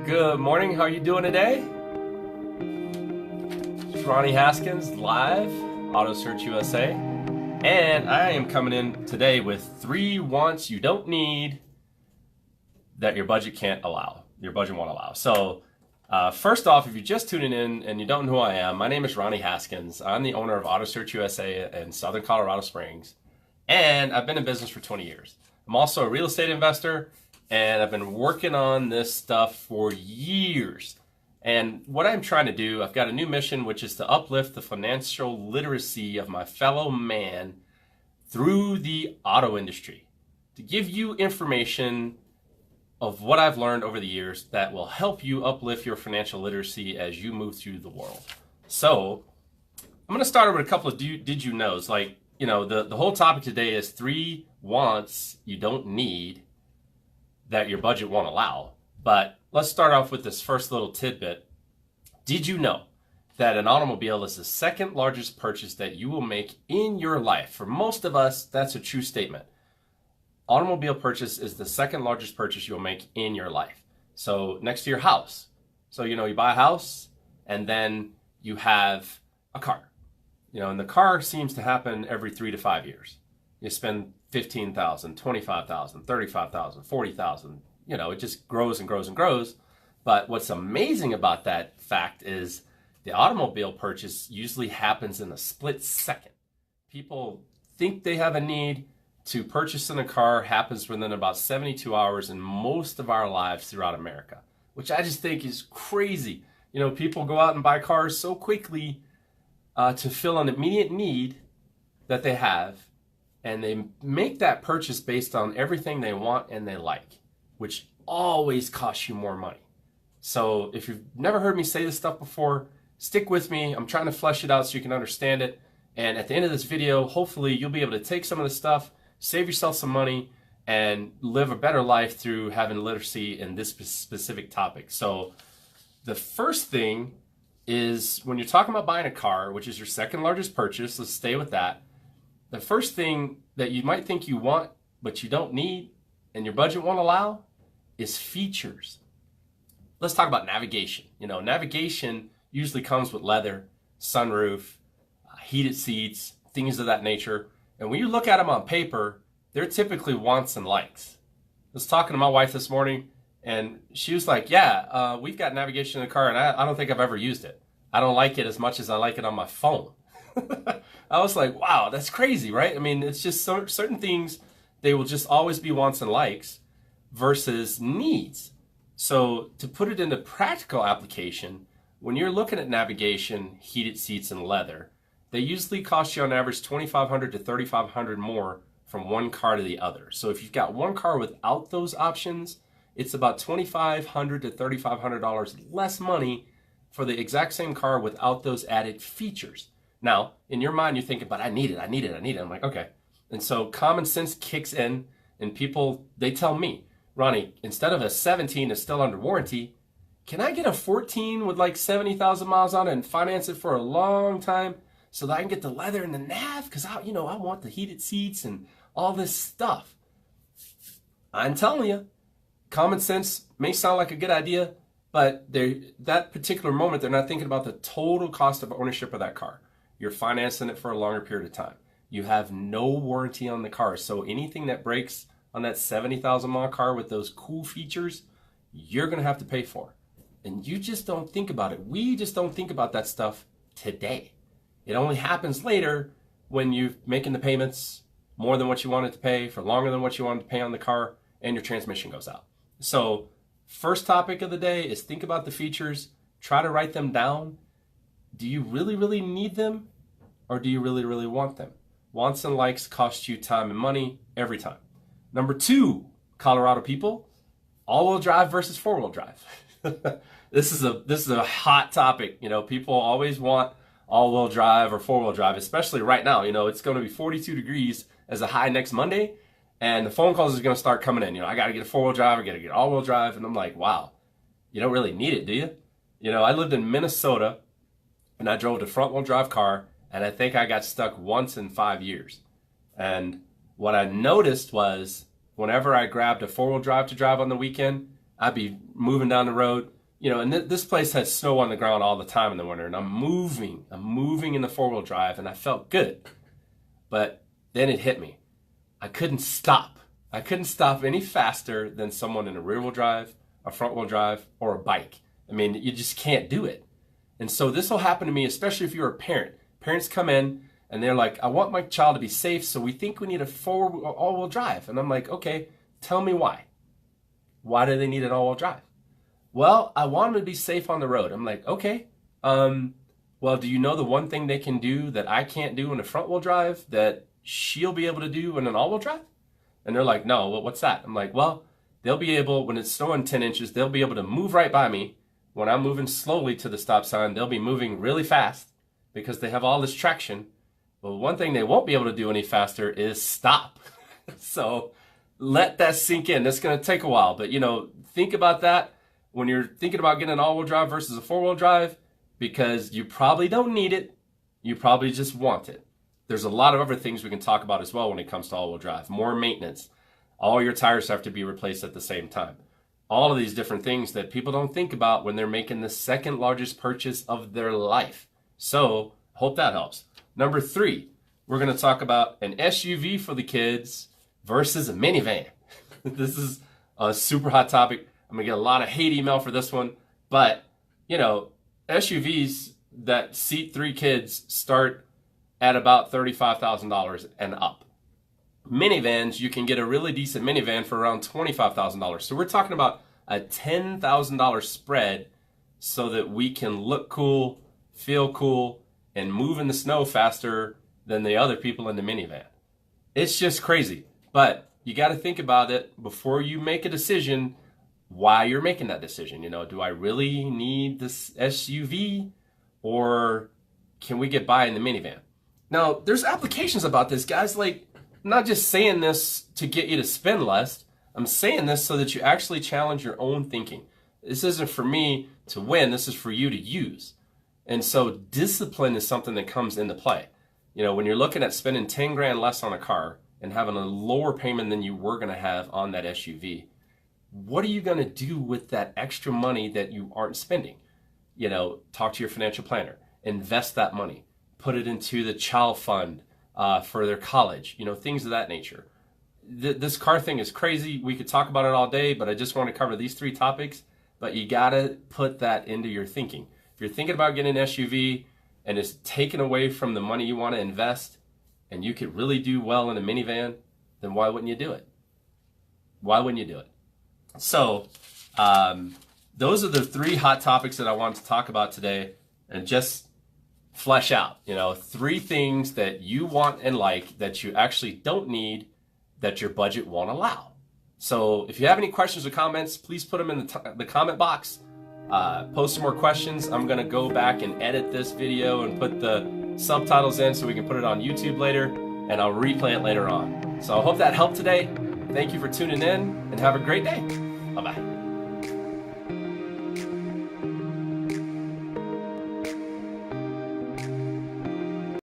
Good morning. How are you doing today? It's Ronnie Haskins, live, Auto Search USA. And I am coming in today with 3 wants you don't need that your budget can't allow. Your budget won't allow. So first off, if you're just tuning in and you don't know who I am, my name is Ronnie Haskins. I'm the owner of Auto Search USA in Southern Colorado Springs. And I've been in business for 20 years. I'm also a real estate investor, and I've been working on this stuff for years. And what I'm trying to do, I've got a new mission, which is to uplift the financial literacy of my fellow man through the auto industry, to give you information of what I've learned over the years that will help you uplift your financial literacy as you move through the world. So I'm going to start with a couple of did you knows. Like, you know, the whole topic today is 3 wants you don't need that your budget won't allow. But let's start off with this first little tidbit. Did you know that an automobile is the second largest purchase that you will make in your life? For most of us, that's a true statement. Automobile purchase is the second largest purchase you'll make in your life. So next to your house. So, you know, you buy a house and then you have a car. You know, and the car seems to happen every 3 to 5 years. You spend $15,000, $25,000, $35,000, $40,000. You know, it just grows and grows and grows. But what's amazing about that fact is the automobile purchase usually happens in a split second. People think they have a need to purchase in a car, happens within about 72 hours in most of our lives throughout America, which I just think is crazy. You know, people go out and buy cars so quickly to fill an immediate need that they have, and they make that purchase based on everything they want and they like, which always costs you more money. So if you've never heard me say this stuff before, stick with me. I'm trying to flesh it out so you can understand it. And at the end of this video, hopefully you'll be able to take some of this stuff, save yourself some money, and live a better life through having literacy in this specific topic. So the first thing is, when you're talking about buying a car, which is your second largest purchase, let's stay with that. The first thing that you might think you want, but you don't need, and your budget won't allow, is features. Let's talk about navigation. You know, navigation usually comes with leather, sunroof, heated seats, things of that nature. And when you look at them on paper, they're typically wants and likes. I was talking to my wife this morning, and she was like, yeah, we've got navigation in the car, and I don't think I've ever used it. I don't like it as much as I like it on my phone. I was like, wow, that's crazy, right? I mean, it's just certain things, they will just always be wants and likes versus needs. So to put it into practical application, when you're looking at navigation, heated seats, and leather, they usually cost you on average $2,500 to $3,500 more from one car to the other. So if you've got one car without those options, it's about $2,500 to $3,500 less money for the exact same car without those added features. Now, in your mind, you're thinking, but I need it. I'm like, okay. And so common sense kicks in, and people, they tell me, Ronnie, instead of a 17 that's still under warranty, can I get a 14 with like 70,000 miles on it and finance it for a long time so that I can get the leather and the nav? Because I want the heated seats and all this stuff. I'm telling you, common sense may sound like a good idea, but that particular moment, they're not thinking about the total cost of ownership of that car. You're financing it for a longer period of time. You have no warranty on the car. So anything that breaks on that 70,000 mile car with those cool features, you're going to have to pay for. And you just don't think about it. We just don't think about that stuff today. It only happens later when you're making the payments more than what you wanted to pay for longer than what you wanted to pay on the car, and your transmission goes out. So first topic of the day is think about the features. Try to write them down. Do you really, really need them, or do you really, really want them? Wants and likes cost you time and money every time. Number 2, Colorado people, all-wheel drive versus four-wheel drive. This is a hot topic. You know, people always want all-wheel drive or four-wheel drive, especially right now. You know, it's going to be 42 degrees as a high next Monday, and the phone calls are going to start coming in. You know, I got to get a four-wheel drive, I got to get all-wheel drive, and I'm like, wow, you don't really need it, do you? You know, I lived in Minnesota, and I drove a front-wheel drive car, and I think I got stuck once in 5 years. And what I noticed was whenever I grabbed a four-wheel drive to drive on the weekend, I'd be moving down the road, and this place had snow on the ground all the time in the winter, and I'm moving in the four-wheel drive, and I felt good. But then it hit me. I couldn't stop. I couldn't stop any faster than someone in a rear-wheel drive, a front-wheel drive, or a bike. I mean, you just can't do it. And so this will happen to me, especially if you're a parent. Parents come in and they're like, I want my child to be safe, so we think we need a all-wheel drive. And I'm like, okay, tell me why. Why do they need an all-wheel drive? Well, I want them to be safe on the road. I'm like, okay. Well, do you know the one thing they can do that I can't do in a front-wheel drive that she'll be able to do in an all-wheel drive? And they're like, no, what's that? I'm like, well, they'll be able, when it's snowing 10 inches, they'll be able to move right by me. When I'm moving slowly to the stop sign, they'll be moving really fast because they have all this traction. But one thing they won't be able to do any faster is stop. So let that sink in. That's going to take a while. But, think about that when you're thinking about getting an all-wheel drive versus a four-wheel drive, because you probably don't need it. You probably just want it. There's a lot of other things we can talk about as well when it comes to all-wheel drive. More maintenance. All your tires have to be replaced at the same time. All of these different things that people don't think about when they're making the second largest purchase of their life. So, hope that helps. Number 3, we're going to talk about an SUV for the kids versus a minivan. This is a super hot topic. I'm going to get a lot of hate email for this one. But, SUVs that seat 3 kids start at about $35,000 and up. Minivans, you can get a really decent minivan for around $25,000. So we're talking about a $10,000 spread so that we can look cool, feel cool, and move in the snow faster than the other people in the minivan. It's just crazy. But you got to think about it before you make a decision, why you're making that decision. Do I really need this SUV, or can we get by in the minivan? Now, there's applications about this, guys. Like, I'm not just saying this to get you to spend less. I'm saying this so that you actually challenge your own thinking. This isn't for me to win. This is for you to use. And so discipline is something that comes into play. When you're looking at spending 10 grand less on a car and having a lower payment than you were going to have on that SUV, what are you going to do with that extra money that you aren't spending? Talk to your financial planner. Invest that money. Put it into the child fund for their college, things of that nature. This car thing is crazy. We could talk about it all day, but I just want to cover these 3 topics. But you got to put that into your thinking. If you're thinking about getting an SUV and it's taken away from the money you want to invest, and you could really do well in a minivan, then why wouldn't you do it? Why wouldn't you do it? So those are the 3 hot topics that I wanted to talk about today, and just flesh out, 3 things that you want and like that you actually don't need, that your budget won't allow. So if you have any questions or comments, please put them in the comment box. Post some more questions. I'm going to go back and edit this video and put the subtitles in so we can put it on YouTube later, and I'll replay it later on. So I hope that helped today. Thank you for tuning in, and have a great day. Bye-bye.